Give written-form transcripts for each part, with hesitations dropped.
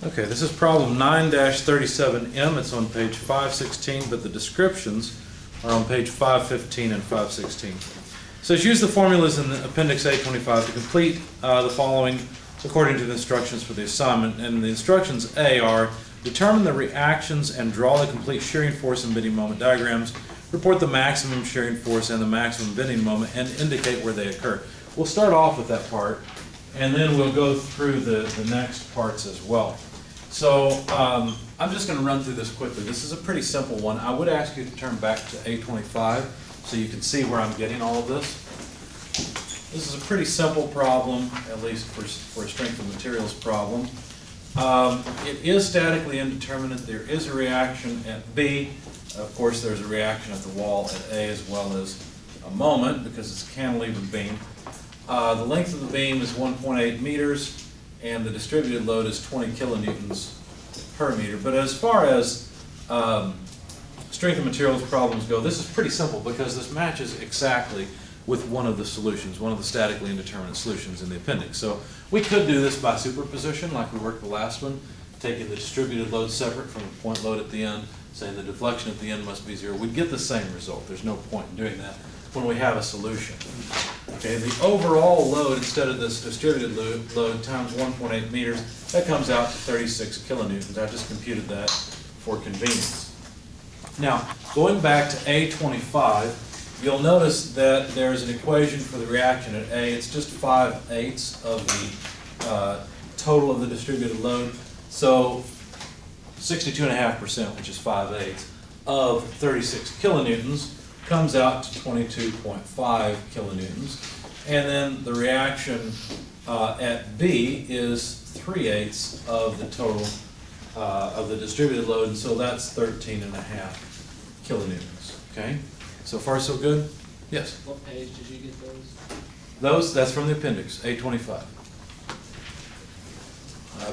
Okay, this is problem 9-37M. It's on page 516, but the descriptions are on page 515 and 516. So it's use the formulas in the appendix A25 to complete the following according to the instructions for the assignment. And the instructions A are: determine the reactions and draw the complete shearing force and bending moment diagrams. Report the maximum shearing force and the maximum bending moment and indicate where they occur. We'll start off with that part, and then we'll go through the next parts as well. So I'm just going to run through this quickly. This is a pretty simple one. I would ask you to turn back to A25 so you can see where I'm getting all of this. This is a pretty simple problem, at least for a strength of materials problem. It is statically indeterminate. There is a reaction at B. Of course, there's a reaction at the wall at A as well as a moment because it's a cantilever beam. The length of the beam is 1.8 meters. And the distributed load is 20 kilonewtons per meter. But as far as strength of materials problems go, this is pretty simple because this matches exactly with one of the solutions, one of the statically indeterminate solutions in the appendix. So we could do this by superposition like we worked the last one, taking the distributed load separate from the point load at the end, saying the deflection at the end must be 0. We'd get the same result. There's no point in doing that when we have a solution. Okay, the overall load, instead of this distributed load times 1.8 meters, that comes out to 36 kilonewtons. I just computed that for convenience. Now, going back to A25, you'll notice that there's an equation for the reaction at A. It's just 5/8 of the total of the distributed load. So 62.5%, which is 5/8 of 36 kilonewtons, comes out to 22.5 kilonewtons. And then the reaction at B is 3/8 of the total of the distributed load, and so that's 13.5 kilonewtons. Okay? So far so good? Yes? What page did you get those? That's from the appendix, A25.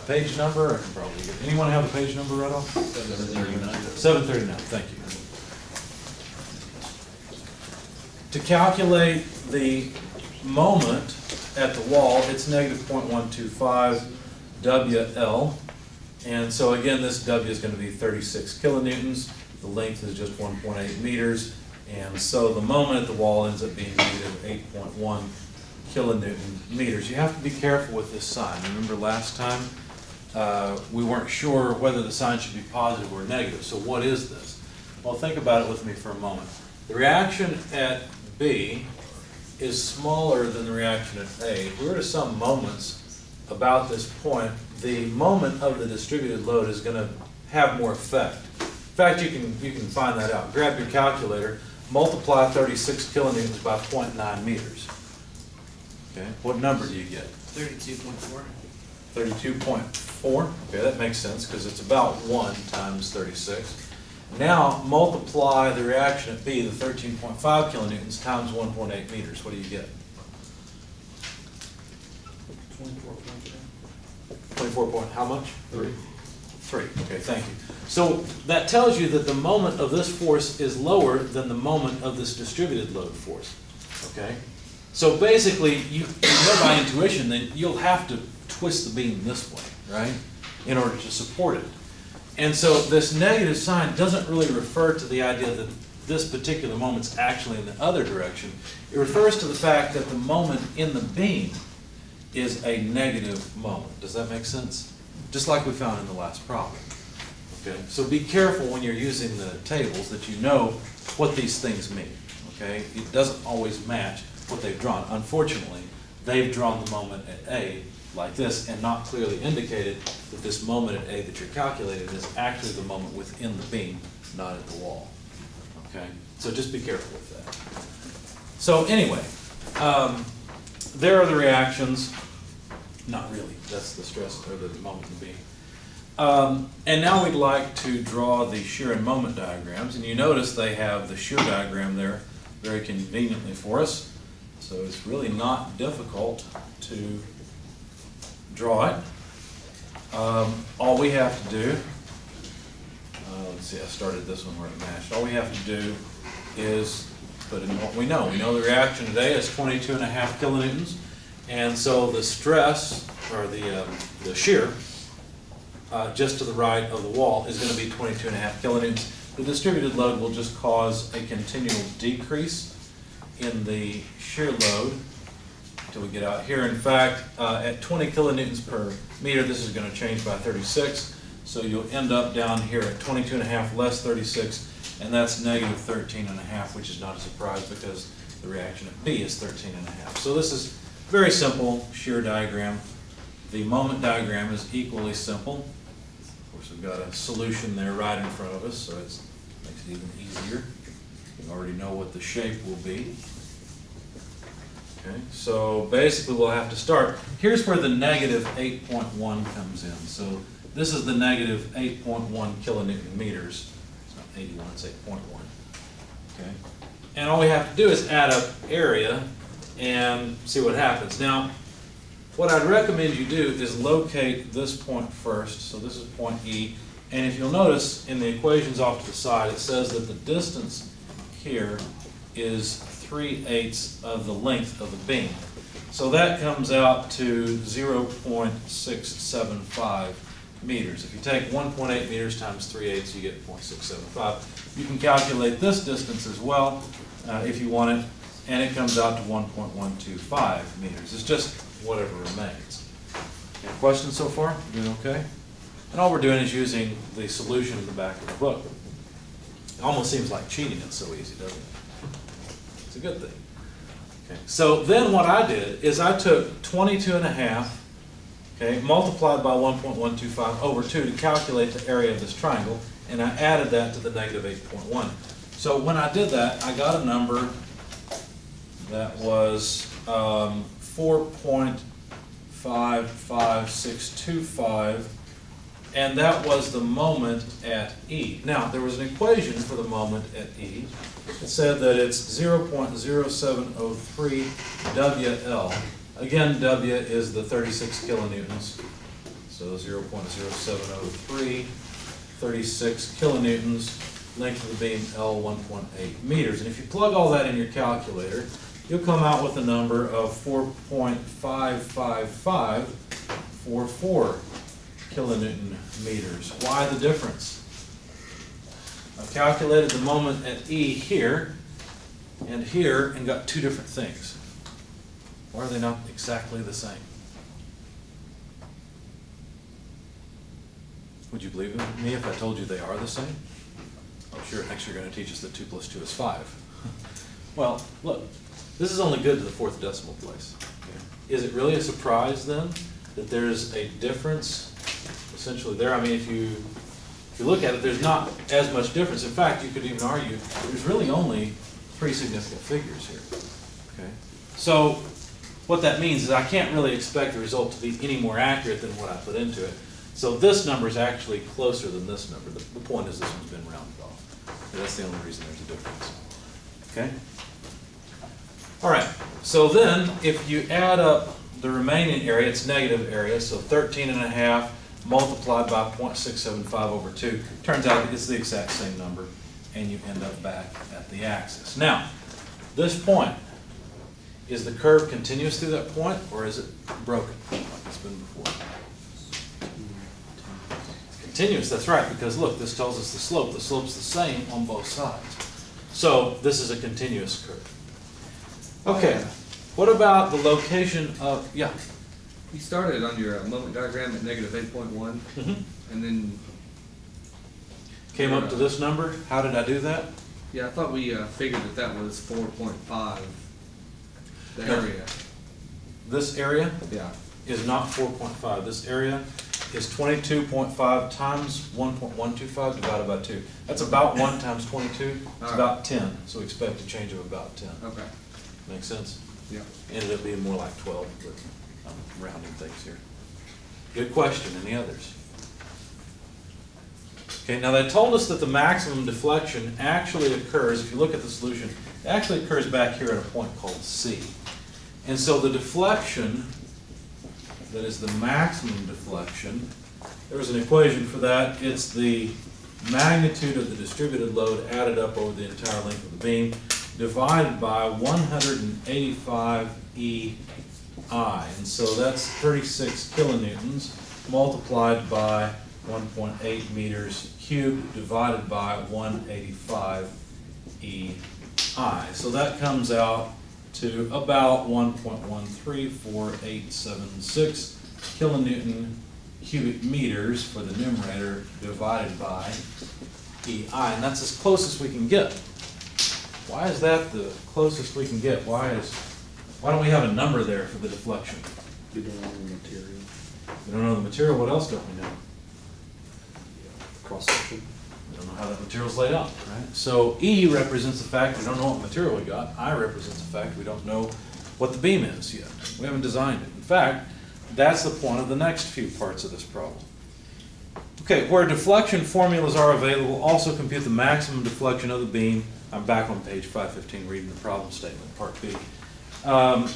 Page number, I can probably get. Anyone have a page number right off? 739. 739, thank you. To calculate the moment at the wall, it's negative 0.125 WL. And so again, this W is going to be 36 kilonewtons. The length is just 1.8 meters. And so the moment at the wall ends up being negative 8.1 kilonewton meters. You have to be careful with this sign. Remember last time we weren't sure whether the sign should be positive or negative. So what is this? Well, think about it with me for a moment. The reaction at B is smaller than the reaction at A. If we were to sum moments about this point, the moment of the distributed load is going to have more effect. In fact, you can find that out. Grab your calculator, multiply 36 kilonewtons by 0.9 meters. Okay, what number do you get? 32.4. 32.4. Okay, that makes sense because it's about 1 times 36. Now multiply the reaction at B, the 13.5 kilonewtons, times 1.8 meters. What do you get? 24 point, how much? 3. 3, okay, thank you. So that tells you that the moment of this force is lower than the moment of this distributed load force, okay? So basically, you know by intuition that you'll have to twist the beam this way, right, in order to support it. And so this negative sign doesn't really refer to the idea that this particular moment's actually in the other direction. It refers to the fact that the moment in the beam is a negative moment. Does that make sense? Just like we found in the last problem. Okay? So be careful when you're using the tables that you know what these things mean. Okay? It doesn't always match what they've drawn. Unfortunately, they've drawn the moment at A like this and not clearly indicated that this moment at A that you're calculating is actually the moment within the beam, not at the wall. Okay? So just be careful with that. So anyway, there are the reactions. Not really. That's the stress or the moment in the beam. And now we'd like to draw the shear and moment diagrams. And you notice they have the shear diagram there very conveniently for us. So it's really not difficult to draw it. All we have to do, let's see, I started this one where it matched. All we have to do is put in what we know. We know the reaction today is 22.5 kilonewtons. And so the stress, or the shear, just to the right of the wall is going to be 22.5 kilonewtons. The distributed load will just cause a continual decrease in the shear load until we get out here. In fact, at 20 kilonewtons per meter, this is going to change by 36. So you'll end up down here at 22.5 less 36, and that's negative 13.5, which is not a surprise because the reaction at B is 13.5. So this is very simple shear diagram. The moment diagram is equally simple. Of course, we've got a solution there right in front of us, so it makes it even easier. You already know what the shape will be. Okay, so basically we'll have to start. Here's where the negative 8.1 comes in. So this is the negative 8.1 kilonewton meters. It's not 81, it's 8.1. Okay, and all we have to do is add up area and see what happens. Now, what I'd recommend you do is locate this point first. So this is point E. And if you'll notice in the equations off to the side, it says that the distance here is 3/8 of the length of the beam. So that comes out to 0.675 meters. If you take 1.8 meters times 3/8, you get 0.675. You can calculate this distance as well if you want it, and it comes out to 1.125 meters. It's just whatever remains. Any questions so far? Doing okay? And all we're doing is using the solution in the back of the book. It almost seems like cheating. It's so easy, doesn't it? It's a good thing. Okay. So then what I did is I took 22.5, okay, multiplied by 1.125 over 2 to calculate the area of this triangle, and I added that to the negative 8.1. So when I did that, I got a number that was 4.55625, and that was the moment at E. Now, there was an equation for the moment at E. It said that it's 0.0703 WL. Again, W is the 36 kilonewtons. So 0.0703, 36 kilonewtons, length of the beam L 1.8 meters. And if you plug all that in your calculator, you'll come out with a number of 4.55544 kilonewton meters. Why the difference? I've calculated the moment at E here and here and got two different things. Why are they not exactly the same? Would you believe me if I told you they are the same? Oh, sure, next you're going to teach us that 2 plus 2 is 5. Well, look, this is only good to the 4th decimal place. Is it really a surprise then that there's a difference essentially there? I mean, if you look at it, there's not as much difference. In fact, you could even argue there's really only 3 significant figures here. Okay, so what that means is I can't really expect the result to be any more accurate than what I put into it. So this number is actually closer than this number. The point is this one's been rounded off. So that's the only reason there's a difference. Okay? All right, so then if you add up the remaining area, it's negative area, so 13.5 multiplied by 0.675 over 2, turns out it's the exact same number, and you end up back at the axis. Now, this point, is the curve continuous through that point, or is it broken, like it's been before? It's continuous, that's right, because look, this tells us the slope. The slope's the same on both sides. So this is a continuous curve. Okay, what about the location of, yeah? You started on your moment diagram at negative 8.1, and then Came up to this number. How did I do that? yeah, I thought we figured that was 4.5. The No. area. This area Yeah. is not 4.5. This area is 22.5 times 1.125 divided by 2. That's about 1 times 22. It's All right. about 10. So expect a change of about 10. Okay. Make sense? Yeah. Ended up being more like 12, but I'm rounding things here. Good question. Any others? Okay, now they told us that the maximum deflection actually occurs, if you look at the solution, it actually occurs back here at a point called C. And so the deflection, that is the maximum deflection, there was an equation for that. It's the magnitude of the distributed load added up over the entire length of the beam divided by 185 EI. And so that's 36 kilonewtons multiplied by 1.8 meters cubed divided by 185 EI. So that comes out to about 1.134876 kilonewton cubic meters for the numerator divided by EI, and that's as close as we can get. Why is that the closest we can get? Why don't we have a number there for the deflection? We don't know the material. We don't know the material. What else don't we know? Cross section. We don't know how that material's laid out, right? So E represents the fact we don't know what material we got. I represents the fact we don't know what the beam is yet. We haven't designed it. In fact, that's the point of the next few parts of this problem. Okay, where deflection formulas are available, also compute the maximum deflection of the beam. I'm back on page 515 reading the problem statement, part B.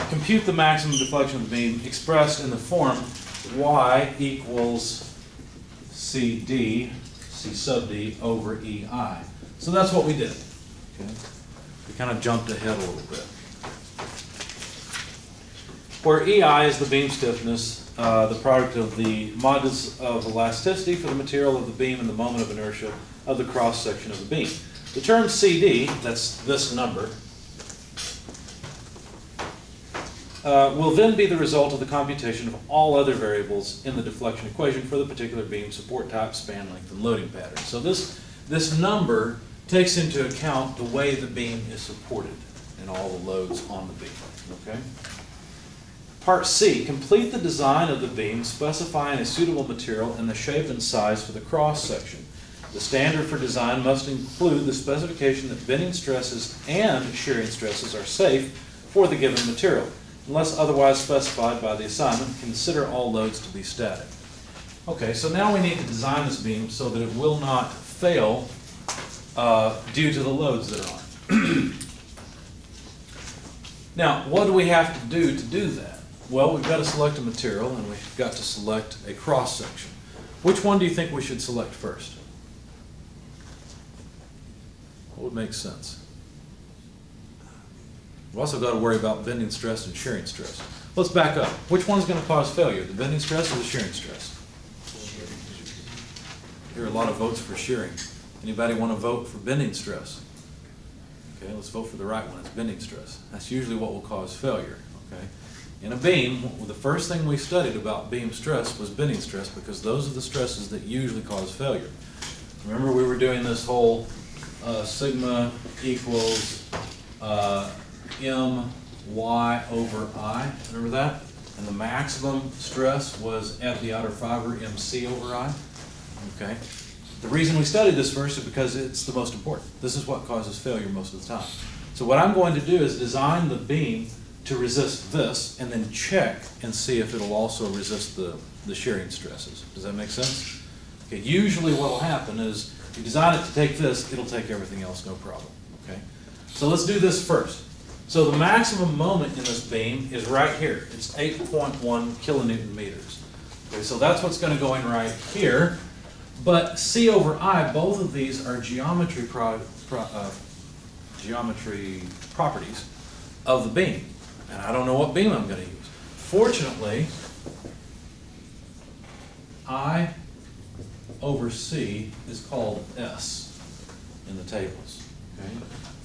Compute the maximum deflection of the beam expressed in the form y equals CD, C sub D, over EI. So that's what we did. Okay? We kind of jumped ahead a little bit. Where EI is the beam stiffness, the product of the modulus of elasticity for the material of the beam and the moment of inertia of the cross section of the beam. The term CD, that's this number, will then be the result of the computation of all other variables in the deflection equation for the particular beam, support type, span length, and loading pattern. So this number takes into account the way the beam is supported and all the loads on the beam. Okay? Part C, complete the design of the beam specifying a suitable material and the shape and size for the cross section. The standard for design must include the specification that bending stresses and shearing stresses are safe for the given material. Unless otherwise specified by the assignment, consider all loads to be static. Okay, so now we need to design this beam so that it will not fail due to the loads that are on it. Now, what do we have to do that? Well, we've got to select a material and we've got to select a cross section. Which one do you think we should select first? What would make sense? We've also got to worry about bending stress and shearing stress. Let's back up. Which one's going to cause failure, the bending stress or the shearing stress? There are a lot of votes for shearing. Anybody want to vote for bending stress? Okay, let's vote for the right one. It's bending stress. That's usually what will cause failure. Okay, in a beam, the first thing we studied about beam stress was bending stress because those are the stresses that usually cause failure. Remember, we were doing this whole sigma equals my over I. Remember that? And the maximum stress was at the outer fiber, MC over I. Okay. The reason we studied this first is because it's the most important. This is what causes failure most of the time. So what I'm going to do is design the beam to resist this and then check and see if it'll also resist the shearing stresses. Does that make sense? Okay. Usually what will happen is you design it to take this, it'll take everything else, no problem. Okay. So let's do this first. So the maximum moment in this beam is right here. It's 8.1 kilonewton meters. Okay, so that's what's going to go in right here. But C over I, both of these are geometry properties of the beam. And I don't know what beam I'm going to use. Fortunately, I over C is called S in the tables. Okay?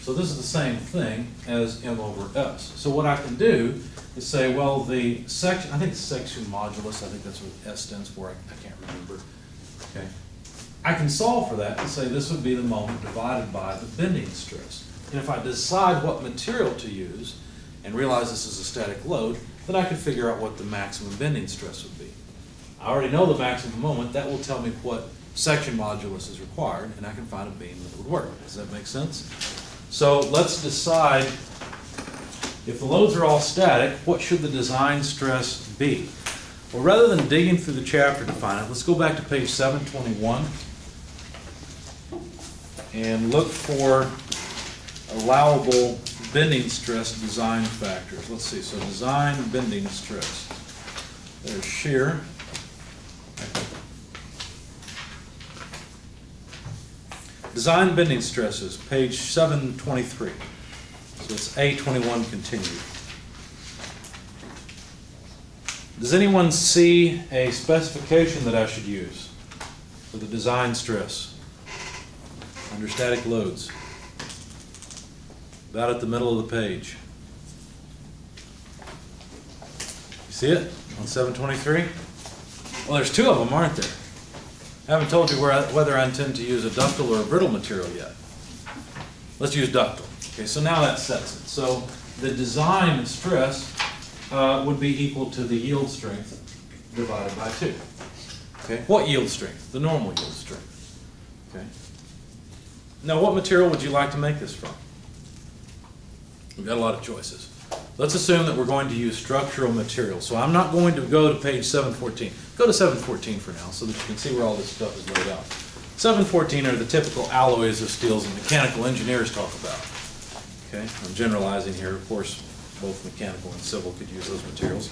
So this is the same thing as M over S. So what I can do is say, well, the section, I think it's section modulus, I think that's what S stands for, I can't remember. Okay. I can solve for that and say this would be the moment divided by the bending stress. And if I decide what material to use and realize this is a static load, then I can figure out what the maximum bending stress would be. I already know the maximum moment. That will tell me what section modulus is required, and I can find a beam that would work. Does that make sense? So let's decide, if the loads are all static, what should the design stress be? Well, rather than digging through the chapter to find it, let's go back to page 721 and look for allowable bending stress design factors. Let's see, so design bending stress. There's shear. Design bending stresses, page 723. So it's A21 continued. Does anyone see a specification that I should use? for the design stress under static loads. About at the middle of the page. You see it on 723? Well, there's two of them, aren't there? I haven't told you whether I intend to use a ductile or a brittle material yet. Let's use ductile. Okay, so now that sets it. So the design stress would be equal to the yield strength divided by 2. Okay, what yield strength? The normal yield strength. Okay. Now, what material would you like to make this from? We've got a lot of choices. Let's assume that we're going to use structural material. So I'm not going to go to page 714. Go to 714 for now so that you can see where all this stuff is laid out. 714 are the typical alloys of steels that mechanical engineers talk about. Okay, I'm generalizing here. Of course, both mechanical and civil could use those materials.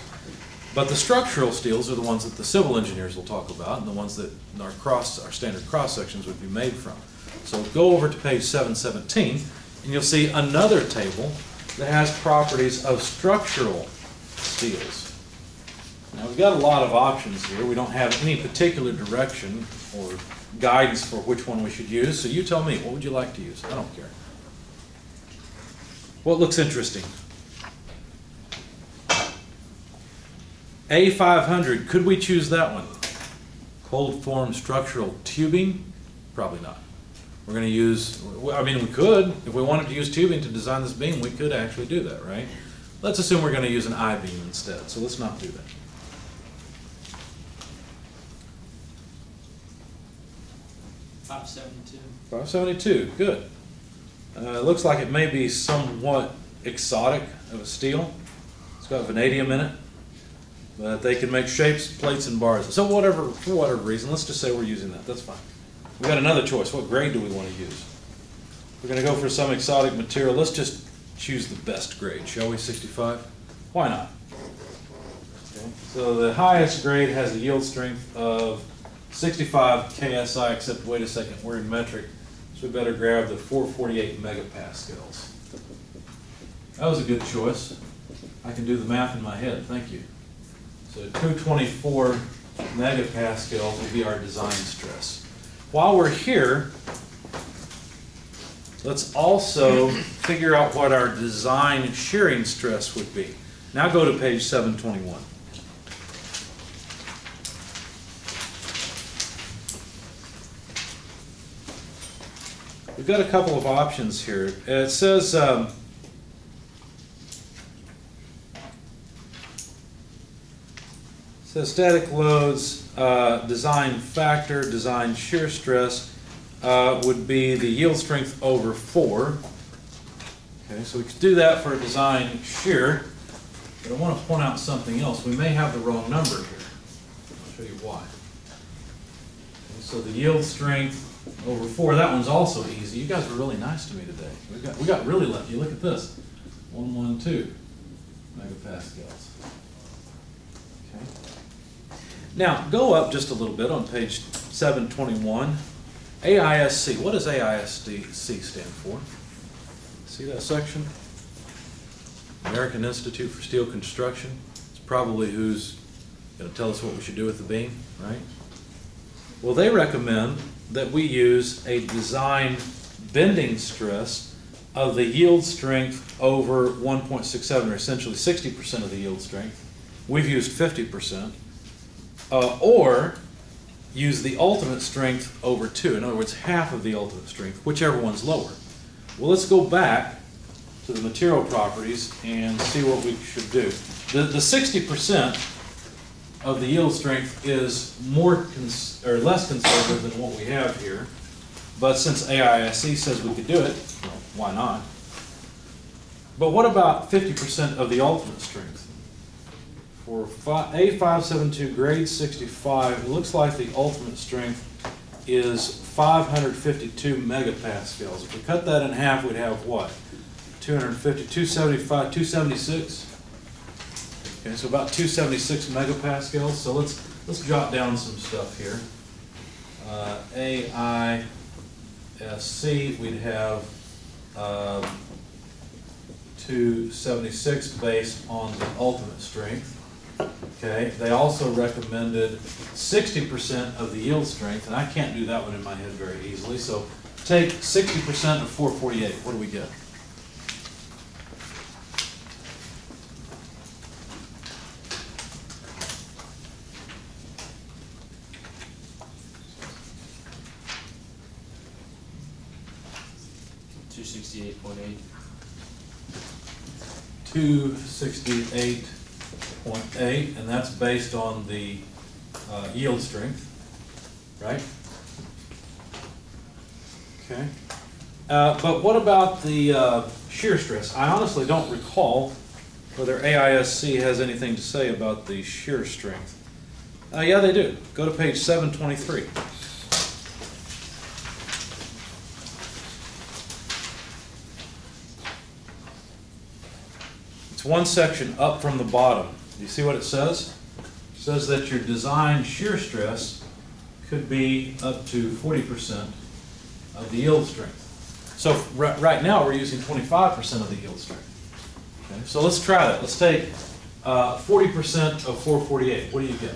But the structural steels are the ones that the civil engineers will talk about and the ones that our standard cross sections would be made from. So go over to page 717 and you'll see another table that has properties of structural steels. Now we've got a lot of options here. We don't have any particular direction or guidance for which one we should use, so you tell me, what would you like to use? I don't care. What looks interesting? A500, could we choose that one? Cold form structural tubing? Probably not. We're going to use, I mean, we could. If we wanted to use tubing to design this beam, we could actually do that, right? Let's assume we're going to use an I-beam instead, so let's not do that. $572. 572, good. It looks like it may be somewhat exotic of a steel. It's got vanadium in it, but they can make shapes, plates, and bars. So for whatever reason, let's just say we're using that. That's fine. We've got another choice. What grade do we want to use? We're going to go for some exotic material. Let's just choose the best grade, shall we? 65? Why not? Okay. So the highest grade has a yield strength of 65 KSI, except wait a second, we're in metric, so we better grab the 448 megapascals. That was a good choice. I can do the math in my head, thank you. So 224 megapascal will be our design stress. While we're here, let's also figure out what our design shearing stress would be. Now go to page 721. We've got a couple of options here. It says static loads, design factor, design shear stress would be the yield strength over 4. Okay, so we could do that for a design shear, but I want to point out something else. We may have the wrong number here. I'll show you why. Okay, so the yield strength over 4, that one's also easy. You guys were really nice to me today. We got really lucky. Look at this. 112 megapascals. Okay. Now, go up just a little bit on page 721. AISC. What does AISC stand for? See that section? American Institute for Steel Construction. It's probably who's going to tell us what we should do with the beam, right? Well, they recommend that we use a design bending stress of the yield strength over 1.67, or essentially 60% of the yield strength. We've used 50%. Or use the ultimate strength over 2. In other words, half of the ultimate strength, whichever one's lower. Well, let's go back to the material properties and see what we should do. The 60% of the yield strength is less conservative than what we have here. But since AISC says we could do it, well, why not? But what about 50% of the ultimate strength? For A572 grade 65, it looks like the ultimate strength is 552 megapascals. If we cut that in half, we'd have what? 250, 275, 276? Okay, so about 276 megapascals. So let's jot down some stuff here. AISC, we'd have 276 based on the ultimate strength. Okay, they also recommended 60% of the yield strength, and I can't do that one in my head very easily, so take 60% of 448. What do we get? $268.8. 268.8, and that's based on the yield strength, right? Okay. But what about the shear stress? I honestly don't recall whether AISC has anything to say about the shear strength. Yeah, they do. Go to page 723. It's one section up from the bottom. Do you see what it says? It says that your design shear stress could be up to 40% of the yield strength. So right now we're using 25% of the yield strength. Okay, so let's try that. Let's take 40% of 448. What do you get?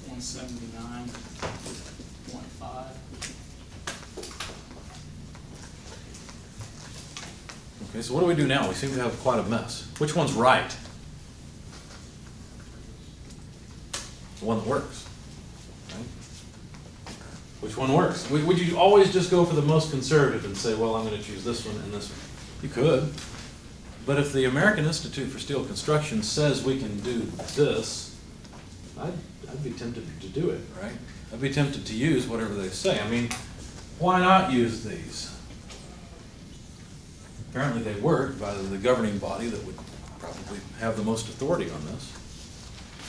179.5. Okay, so what do we do now? We seem to have quite a mess. Which one's right? The one that works. Right? Which one works? Would you always just go for the most conservative and say, well, I'm going to choose this one and this one? You could. But if the American Institute for Steel Construction says we can do this, I'd be tempted to do it, right? I'd be tempted to use whatever they say. I mean, why not use these? Apparently they work by the governing body that would probably have the most authority on this.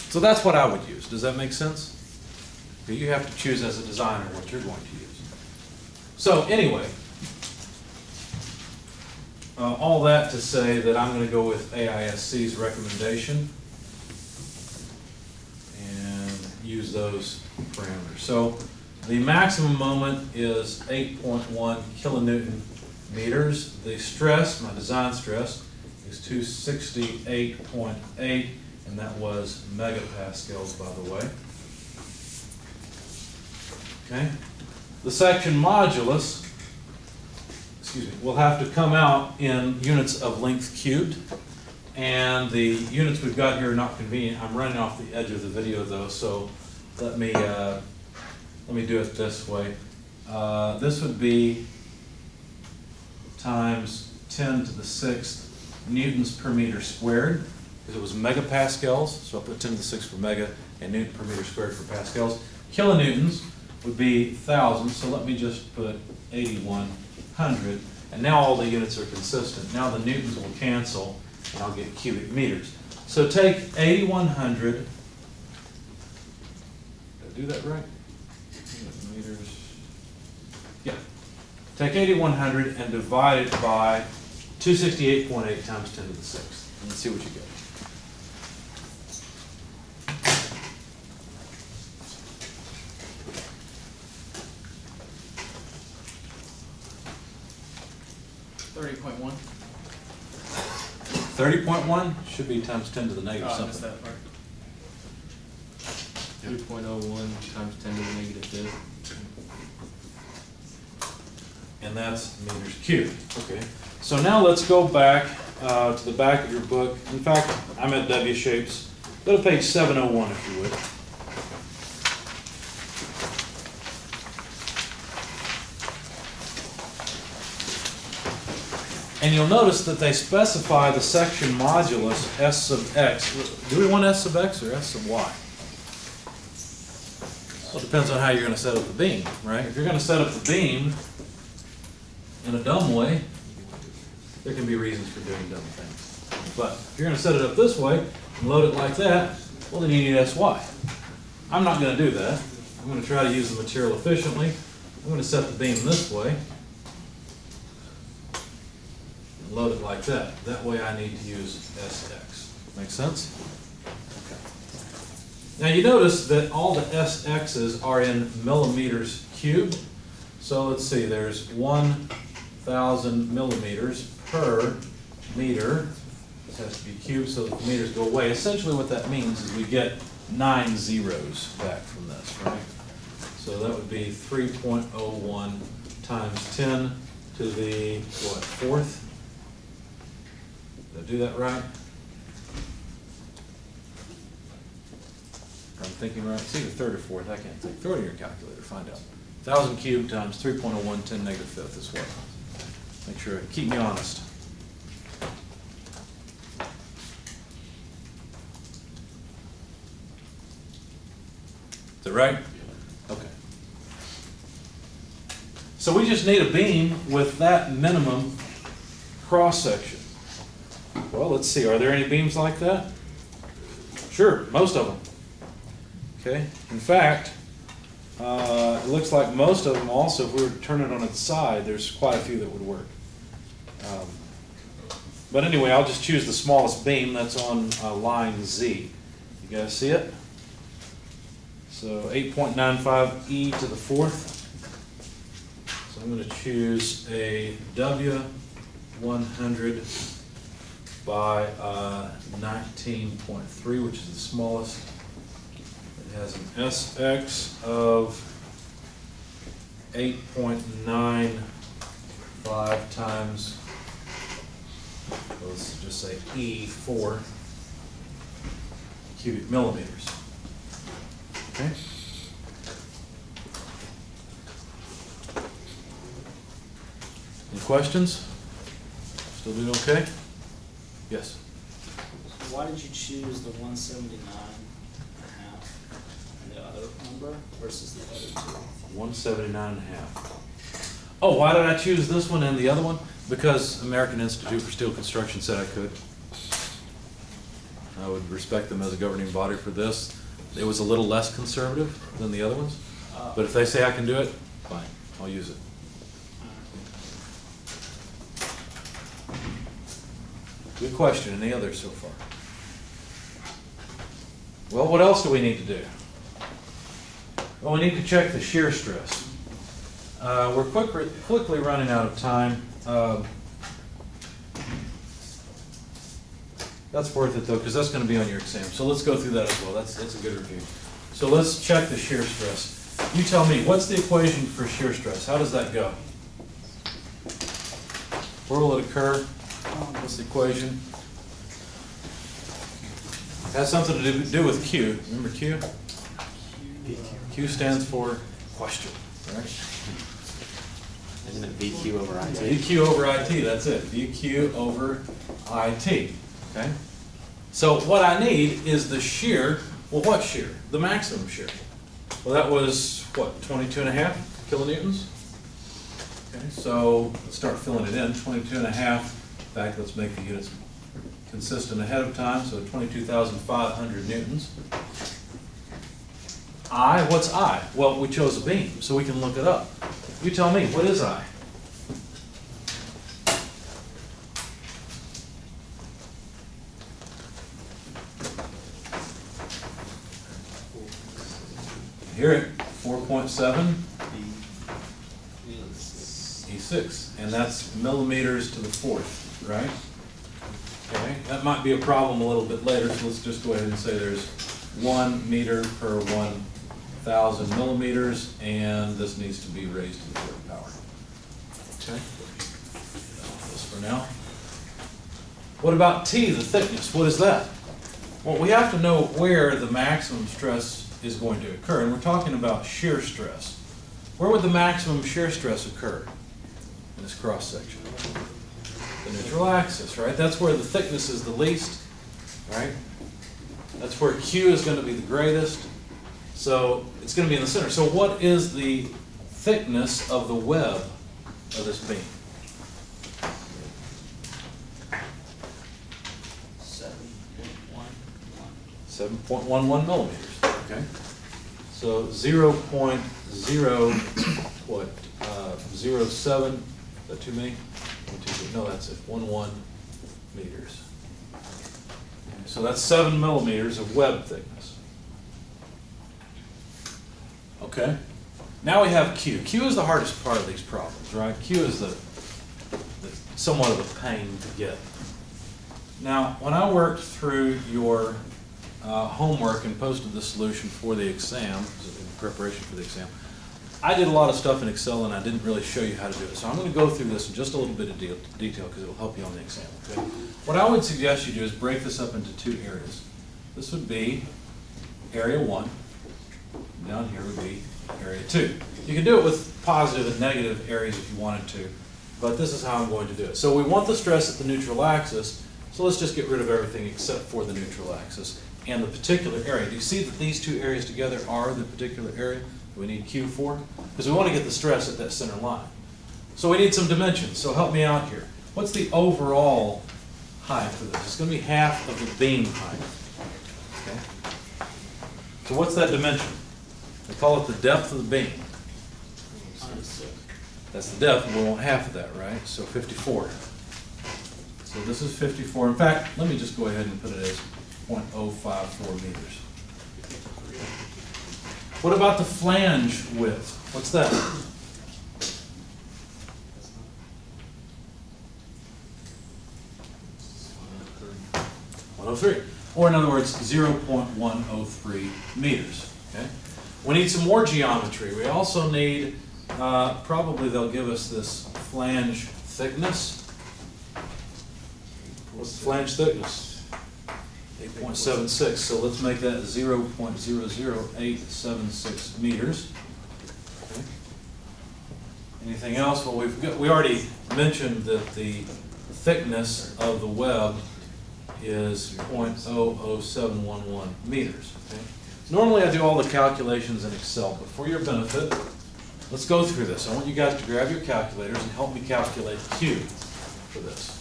So that's what I would use. Does that make sense? You have to choose as a designer what you're going to use. So anyway, all that to say that I'm going to go with AISC's recommendation and use those parameters. So the maximum moment is 8.1 kilonewton meters. The stress, my design stress, is 268.8, and that was megapascals, by the way. Okay. The section modulus, will have to come out in units of length cubed, and the units we've got here are not convenient. I'm running off the edge of the video though, so let me do it this way. This would be times 10 to the 6th newtons per meter squared, because it was megapascals, so I'll put 10 to the 6th for mega and newton per meter squared for pascals. Kilonewtons would be thousands, so let me just put 8100, and now all the units are consistent. Now the newtons will cancel, and I'll get cubic meters. So take 8100, did I do that right? Meters. Yeah. Take 8100 and divide it by 268.8 times 10 to the 6th. And let's see what you get. $30.1. 30.1 should be times 10 to the negative Oh, I missed something. that part. 3.01 times 10 to the negative 5th. And that's meters cubed. Okay. So now let's go back to the back of your book. In fact, I'm at W shapes. Go to page 701 if you would. And you'll notice that they specify the section modulus S sub x. Do we want S sub x or S sub y? Well, it depends on how you're going to set up the beam, right? If you're going to set up the beam in a dumb way, there can be reasons for doing dumb things. But if you're going to set it up this way and load it like that, well, then you need SY. I'm not going to do that. I'm going to try to use the material efficiently. I'm going to set the beam this way and load it like that. That way I need to use SX. Make sense? Okay. Now you notice that all the SX's are in millimeters cubed. So let's see, there's 1,000 millimeters per meter. This has to be cubed so that the meters go away. Essentially what that means is we get 9 zeros back from this, right? So that would be 3.01 times 10 to the, what, 4th? Did I do that right? I'm thinking right. It's either 3rd or 4th. I can't think. Throw it in your calculator. Find out. 1,000 cubed times 3.01 10 negative 5th is what? Make sure. Keep me honest. Is that right? Okay. So we just need a beam with that minimum cross section. Well, let's see. Are there any beams like that? Sure, most of them. Okay. In fact, it looks like most of them also, if we were to turn it on its side, there's quite a few that would work. But anyway, I'll just choose the smallest beam that's on line Z. You guys see it? So 8.95 e to the 4th. So I'm going to choose a W100 by 19.3, which is the smallest. It has an SX of 8.95 times, let's just say E4 cubic millimeters. Okay. Any questions? Still doing okay? Yes. So why did you choose the 179.5 and the other number versus the other two? 179.5. Oh, why did I choose this one and the other one? Because American Institute for Steel Construction said I could. I would respect them as a governing body for this. It was a little less conservative than the other ones. But if they say I can do it, fine, I'll use it. Good question. Any others so far? Well, what else do we need to do? Well, we need to check the shear stress. We're quickly running out of time. That's worth it though, because that's going to be on your exam. So let's go through that as well. That's a good review. So let's check the shear stress. You tell me, what's the equation for shear stress? How does that go? Where will it occur? What's the equation? It has something to do with Q. Remember Q? Q stands for question, right? Isn't it VQ over IT? VQ over IT, that's it. VQ over IT. Okay? So what I need is the shear. Well, what shear? The maximum shear. Well, that was, what, 22.5 kilonewtons? Okay, so let's start filling it in. 22.5. In fact, let's make the units consistent ahead of time. So 22,500 newtons. I, what's I? Well, we chose a beam, so we can look it up. You tell me, what is I? Hear it, 4.7 E6, and that's millimeters to the 4th, right? Okay, that might be a problem a little bit later, so let's just go ahead and say there's 1 meter per 1,000 millimeters, and this needs to be raised to the 4th power. Okay, this for now. What about T, the thickness? What is that? Well, we have to know where the maximum stress is going to occur, and we're talking about shear stress. Where would the maximum shear stress occur in this cross section? The neutral axis, right? That's where the thickness is the least, right? That's where Q is going to be the greatest. So it's going to be in the center. So what is the thickness of the web of this beam? 7.11 millimeters. Okay. So 0.0 what? 0.07. Is that too many? No, that's it. 11 meters. Okay, so that's 7 millimeters of web thickness. Okay. Now we have Q. Q is the hardest part of these problems, right? Q is the somewhat of a pain to get. Now, when I worked through your homework and posted the solution for the exam, in preparation for the exam, I did a lot of stuff in Excel and I didn't really show you how to do it. So I'm going to go through this in just a little bit of detail because it will help you on the exam. Okay? What I would suggest you do is break this up into two areas. This would be area 1. Down here would be area 2. You can do it with positive and negative areas if you wanted to, but this is how I'm going to do it. So we want the stress at the neutral axis, so let's just get rid of everything except for the neutral axis and the particular area. Do you see that these two areas together are the particular area we need Q for? Because we want to get the stress at that center line. So we need some dimensions, so help me out here. What's the overall height for this? It's going to be half of the beam height. Okay. So what's that dimension? We call it the depth of the beam. That's the depth, and we want half of that, right? So 54. So this is 54. In fact, let me just go ahead and put it as 0.054 meters. What about the flange width? What's that? 103. Or in other words, 0.103 meters. Okay? We need some more geometry. We also need, probably they'll give us this flange thickness. What's the flange thickness? 8.76. So let's make that 0.00876 meters. Okay. Anything else? Well, we already mentioned that the thickness of the web is 0.00711 meters. Okay. Normally I do all the calculations in Excel, but for your benefit, let's go through this. I want you guys to grab your calculators and help me calculate Q for this.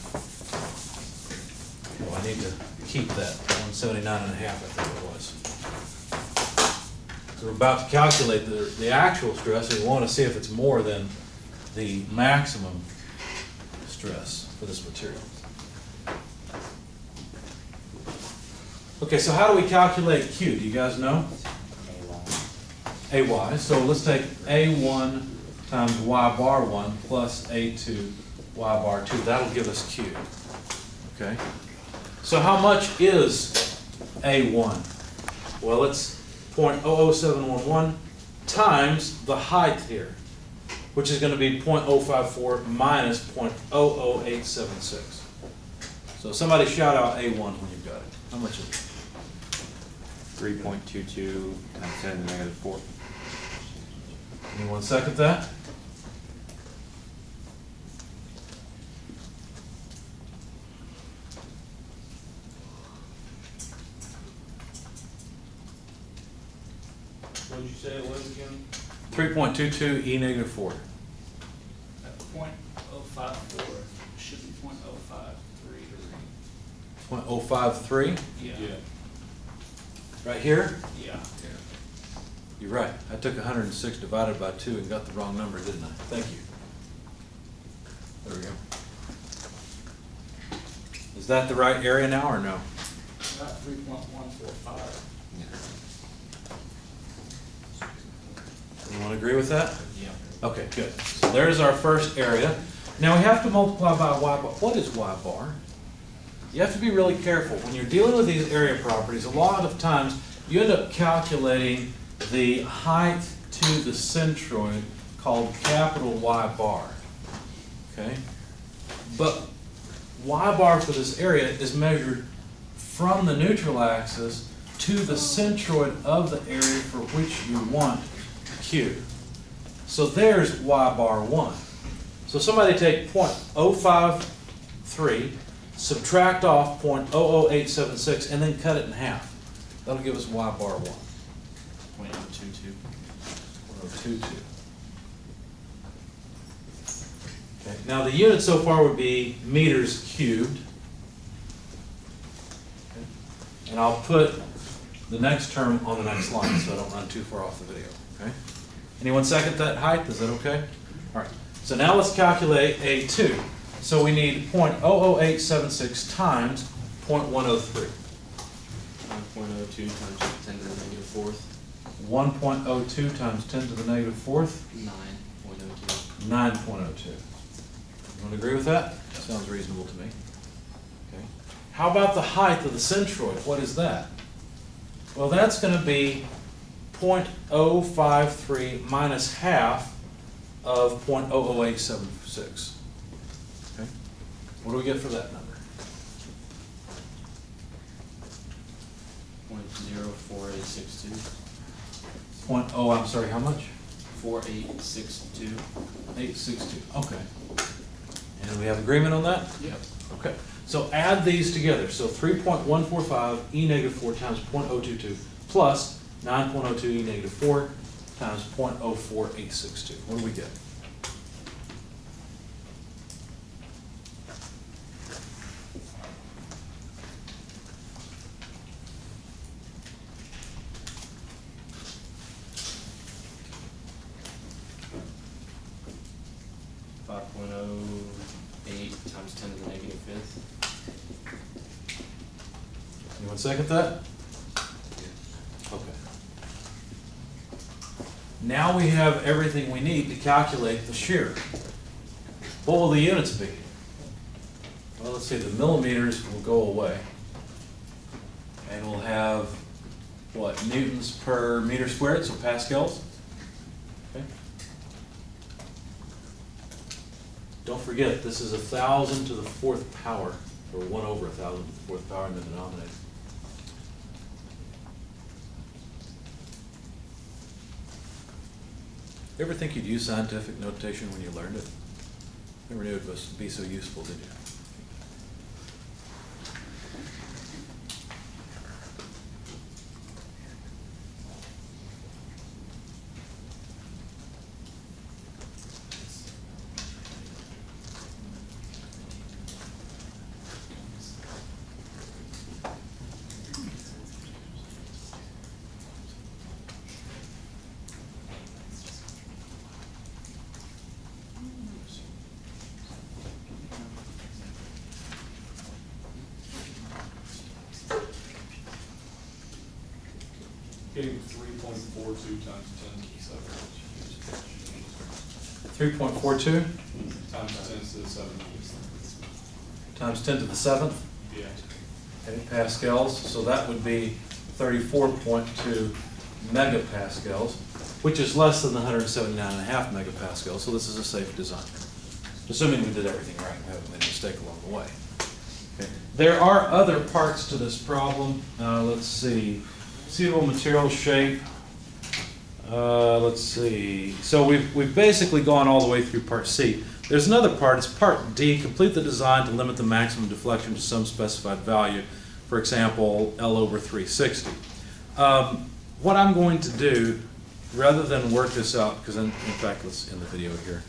Well, I need to keep that 179.5, I think it was. So we're about to calculate the actual stress, and we want to see if it's more than the maximum stress for this material. Okay, so how do we calculate Q? Do you guys know? AY. So let's take A1 times Y bar 1 plus A2 Y bar 2. That'll give us Q. Okay. So how much is A1? Well, it's 0.00711 times the height here, which is going to be 0.054 minus 0.00876. So somebody shout out A1 when you've got it. How much is it? 3.22 times 10 to the negative 4. Anyone second that? What did you say it was again? 3.22 E negative 4. At 0.054, it should be 0.053. 0.053? Yeah. Right here? Yeah. You're right. I took 106 divided by 2 and got the wrong number, didn't I? Thank you. There we go. Is that the right area now or no? About 3.145. Anyone agree with that? Yeah. Okay, good. So there's our first area. Now we have to multiply by Y bar. What is Y bar? You have to be really careful. When you're dealing with these area properties, a lot of times you end up calculating the height to the centroid called capital Y bar. Okay? But Y bar for this area is measured from the neutral axis to the centroid of the area for which you want Q. So there's Y bar 1. So somebody take 0.053, subtract off 0.00876, and then cut it in half. That'll give us Y bar 1. 0.022. 0.022. Okay. Now the unit so far would be meters cubed. Okay. And I'll put the next term on the next line so I don't run too far off the video. Okay. Anyone second that height? Is that okay? All right. So now let's calculate A2. So we need 0.00876 times 0.103. 1.02 times 10 to the negative 4th. 1.02 times 10 to the negative 4th. 9.02. 9.02. You want to agree with that? Sounds reasonable to me. Okay. How about the height of the centroid? What is that? Well, that's going to be 0.053 minus half of 0.00876. Okay? What do we get for that number? 0.04862. I'm sorry, how much? 4862. 862. Okay. And we have agreement on that? Yep. Okay. So add these together. So 3.145 e negative 4 times 0.022 plus 9.02 e negative 4 times 0.04862. What do we get? Times 10 to the negative fifth. Anyone second that? Okay. Now we have everything we need to calculate the shear. What will the units be? Well, let's see, the millimeters will go away. And we'll have, what, newtons per meter squared, so pascals? Okay. Don't forget, this is 1,000 to the 4th power, or 1 over 1,000 to the 4th power in the denominator. You ever think you'd use scientific notation when you learned it? Never knew it would be so useful, did you? Getting 3.42 times 10 to the 7th. 3.42 Times 10 to the 7th. times 10 to the 7th. Yeah. Okay, pascals, so that would be 34.2 megapascals, which is less than the 179.5 megapascals, so this is a safe design. Assuming we did everything right and haven't made a mistake along the way. Okay. There are other parts to this problem. Let's see. Suitable material shape. Let's see. So we've basically gone all the way through part C. There's another part, it's part D. Complete the design to limit the maximum deflection to some specified value. For example, L over 360. What I'm going to do, rather than work this out, because in fact, let's end the video here.